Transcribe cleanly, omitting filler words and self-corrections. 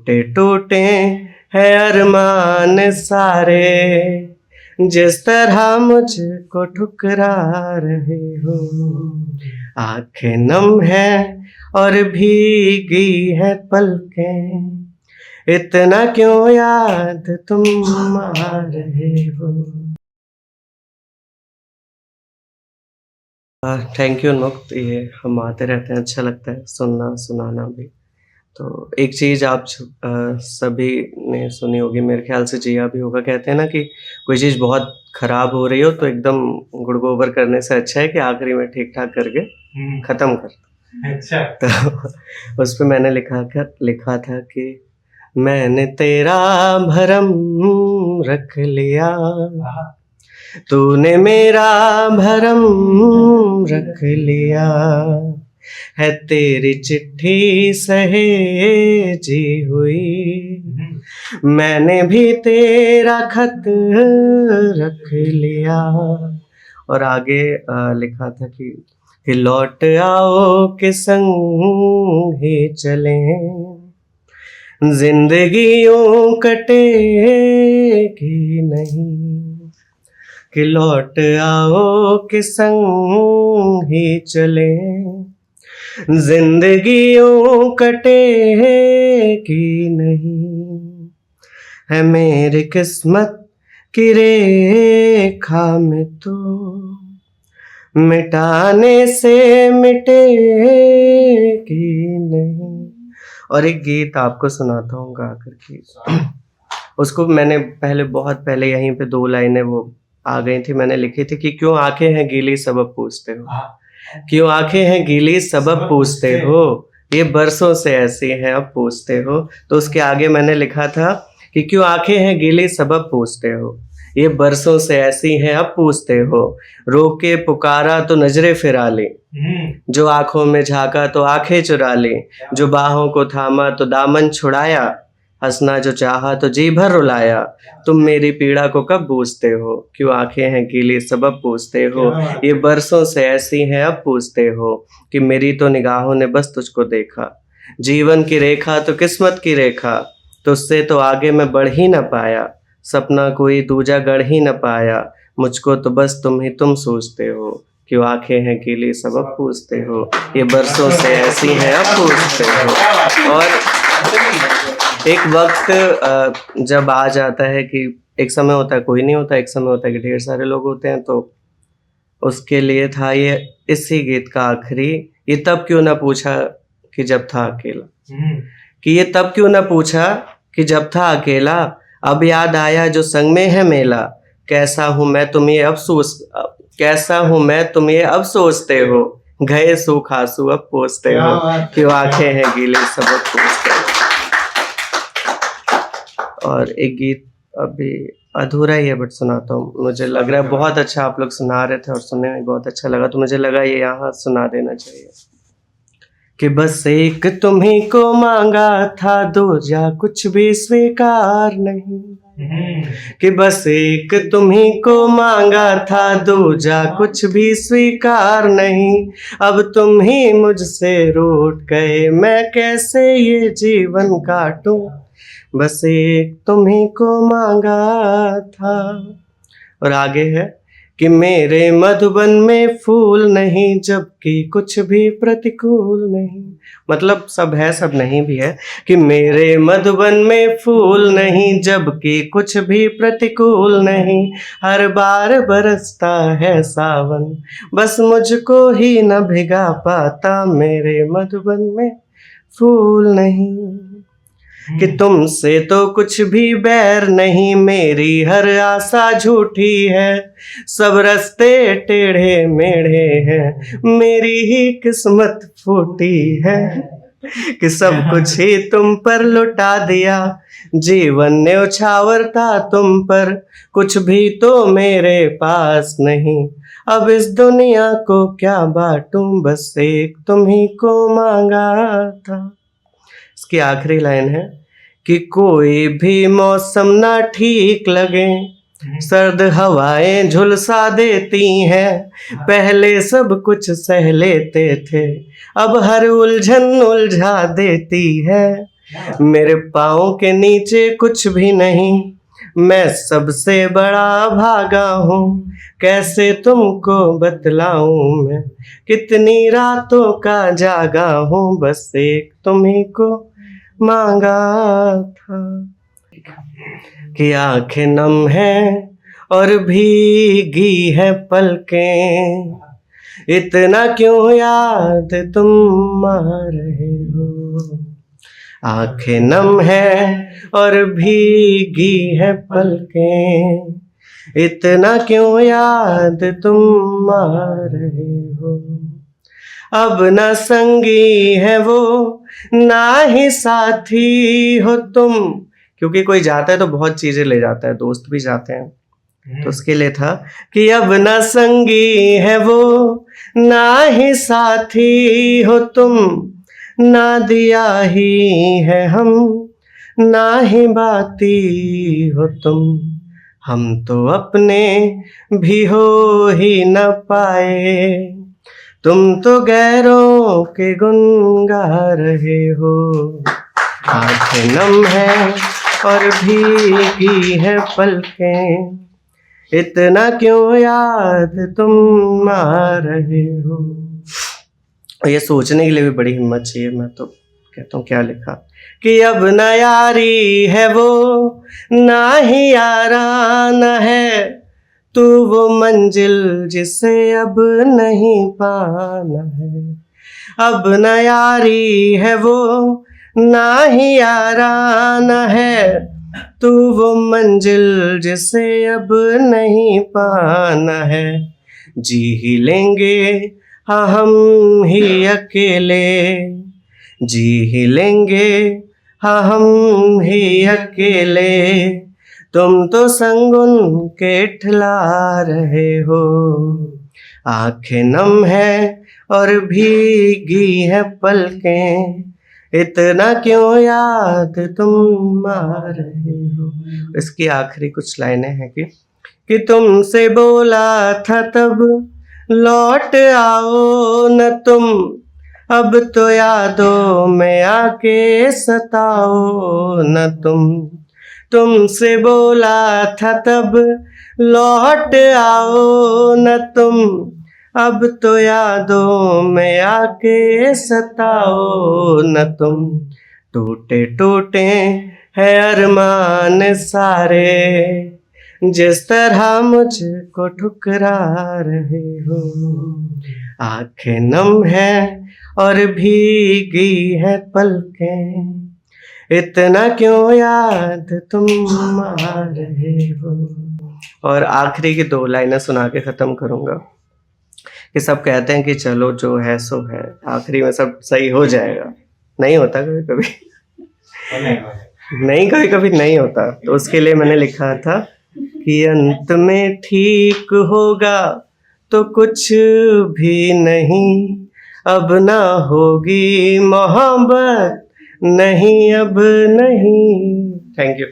टूटे टूटे हैं अरमान सारे, जिस तरह मुझको ठुकरा रहे हो। आंखें नम है और भीगी है पलकें, इतना क्यों याद तुम आ रहे हो। थैंक यू मुक्त, ये हम आते रहते हैं, अच्छा लगता है सुनना सुनाना भी। तो एक चीज़ आप सभी ने सुनी होगी, मेरे ख्याल से जिया भी होगा, कहते हैं ना कि कोई चीज़ बहुत ख़राब हो रही हो तो एकदम गुड़ गोबर करने से अच्छा है कि आखिरी में ठीक-ठाक करके ख़त्म कर। अच्छा। तो उस पे मैंने लिखा था कि मैंने तेरा भरम रख लिया, तूने मेरा भरम रख लिया, है तेरी चिट्ठी सहेजी हुई, मैंने भी तेरा खत रख लिया। और आगे लिखा था कि लौट आओ के संग ही चलें, जिंदगी यूं कटेगी नहीं, कि लौट आओ के संग ही चलें, जिंदगी यूं कटेगी नहीं, है मेरी किस्मत की रेखा में तो मिटाने से मिटेगी नहीं। और एक गीत आपको सुनाता हूँ गा करके, उसको मैंने बहुत पहले यहीं पे 2 लाइनें वो आ गई थी, मैंने लिखी थी कि क्यों आंखें हैं गीली सबब पूछते हो, क्यों आंखें हैं गीली सबब पूछते हो, ये बरसों से ऐसी हैं अब पूछते हो। तो उसके आगे मैंने लिखा था कि क्यों आंखें हैं गीली सबब पूछते हो, ये बरसों से ऐसी हैं अब पूछते हो, रोक के पुकारा तो नजरें फिरा ली, जो आंखों में झांका तो आंखें चुरा ली, जो बाहों को थामा तो दामन छुड़ाया, हंसना जो चाहा तो जी भर रुलाया, तुम मेरी पीड़ा को कब बूझते हो, क्यों आंखें हैं गीली सबब पूछते हो, ये बरसों से ऐसी हैं अब पूछते हो, कि मेरी तो निगाहों ने बस तुझको देखा, जीवन की रेखा तो किस्मत की रेखा, तुझसे तो आगे मैं बढ़ ही न पाया, सपना कोई दूजा गढ़ ही न पाया, मुझको तो बस तुम ही तुम सोचते हो, क्यों आंखें हैं गीली सबब पूछते हो, ये बरसों से ऐसी हैं अब पूछते हो। और एक वक्त जब आ जाता है कि एक समय होता है कोई नहीं होता, एक समय होता है कि ढेर सारे लोग होते हैं, तो उसके लिए था ये इसी गीत का आखिरी, ये तब क्यों ना पूछा कि जब था अकेला, कि ये तब क्यों ना पूछा कि जब था अकेला, अब याद आया जो संग में है मेला, कैसा हूँ मैं तुम ये अब सोचते हो, गए सूख आंसू अब पोसते हो, क्यों आंखें हैं गीली सबब पूछते हो। और एक गीत अभी अधूरा ही है बट सुनाता हूँ, मुझे लग रहा है बहुत अच्छा आप लोग सुना रहे थे और सुनने में बहुत अच्छा लगा, तो मुझे लगा ये यहाँ सुना देना चाहिए। कि बस एक तुम्ही को मांगा था, दूजा कुछ भी स्वीकार नहीं, कि बस एक तुम्ही को मांगा था, दूजा कुछ भी स्वीकार नहीं, अब तुम ही मुझसे रूठ गए, मैं कैसे ये जीवन काटूं, बस एक तुम्ही को मांगा था। और आगे है कि मेरे मधुबन में फूल नहीं, जबकि कुछ भी प्रतिकूल नहीं, मतलब सब है सब नहीं भी है, कि मेरे मधुबन में फूल नहीं, जबकि कुछ भी प्रतिकूल नहीं, हर बार बरसता है सावन, बस मुझको ही न भिगा पाता, मेरे मधुबन में फूल नहीं, कि तुमसे तो कुछ भी बैर नहीं, मेरी हर आशा झूठी है, सब रास्ते टेढ़े मेढ़े हैं, मेरी ही किस्मत फूटी है, कि सब कुछ ही तुम पर लुटा दिया, जीवन ने उछावर था तुम पर, कुछ भी तो मेरे पास नहीं, अब इस दुनिया को क्या बांटूं, बस एक तुम ही को मांगा था। इसकी आखिरी लाइन है कि कोई भी मौसम ना ठीक लगे, सर्द हवाएं झुलसा देती हैं, पहले सब कुछ सह लेते थे, अब हर उलझन उलझा देती है, मेरे पाँव के नीचे कुछ भी नहीं, मैं सबसे बड़ा भागा हूँ। कैसे तुमको बतलाऊं मैं, कितनी रातों का जागा हूँ, बस एक तुम्ही को मांगा था। कि आंखें नम है और भीगी है पलकें, इतना क्यों याद तुम आ रहे हो। आंखें नम है और भीगी है पलकें, इतना क्यों याद तुम आ रहे हो। अब ना संगी है वो, ना ही साथी हो तुम, क्योंकि कोई जाता है तो बहुत चीजें ले जाता है, दोस्त भी जाते हैं, तो उसके लिए था कि अब ना संगी है वो, ना ही साथी हो तुम, ना दिया ही है हम, ना ही बाती हो तुम। हम तो अपने भी हो ही न पाए, तुम तो गैरों के गुन गा रहे हो। आंखें नम है और भीगी है पलकें, इतना क्यों याद तुम आ रहे हो। ये सोचने के लिए भी बड़ी हिम्मत चाहिए। मैं तो कहता हूँ क्या लिखा कि अब न यारी है वो, ना ही याराना है, तू वो मंजिल जिसे अब नहीं पाना है। अब न यारी है वो, ना ही याराना है, तू वो मंजिल जिसे अब नहीं पाना है। जी ही लेंगे हाँ हम ही अकेले, जी ही लेंगे हाँ हम ही अकेले, तुम तो संग उनके ठिला रहे हो। आंखें नम है और भीगी है पलकें, इतना क्यों याद तुम आ रहे हो। इसकी आखिरी कुछ लाइनें हैं कि तुमसे बोला था तब लौट आओ न तुम, अब तो यादों में आके सताओ न तुम। तुमसे बोला था तब लौट आओ न तुम, अब तो यादों में आके सताओ न तुम। टूटे टूटे है अरमान सारे, जिस तरह मुझको ठुकरा रहे हो। आंखें नम है और भीगी है पलकें, इतना क्यों याद तुम आ रहे हो। और आखिरी की 2 लाइनें सुना के ख़त्म करूँगा कि सब कहते हैं कि चलो जो है सो है, आखिरी में सब सही हो जाएगा। नहीं होता कभी कभी, नहीं कभी कभी नहीं होता। तो उसके लिए मैंने लिखा था कि अंत में ठीक होगा तो कुछ भी नहीं, अब ना होगी मोहब्बत नहीं अब नहीं। Thank you.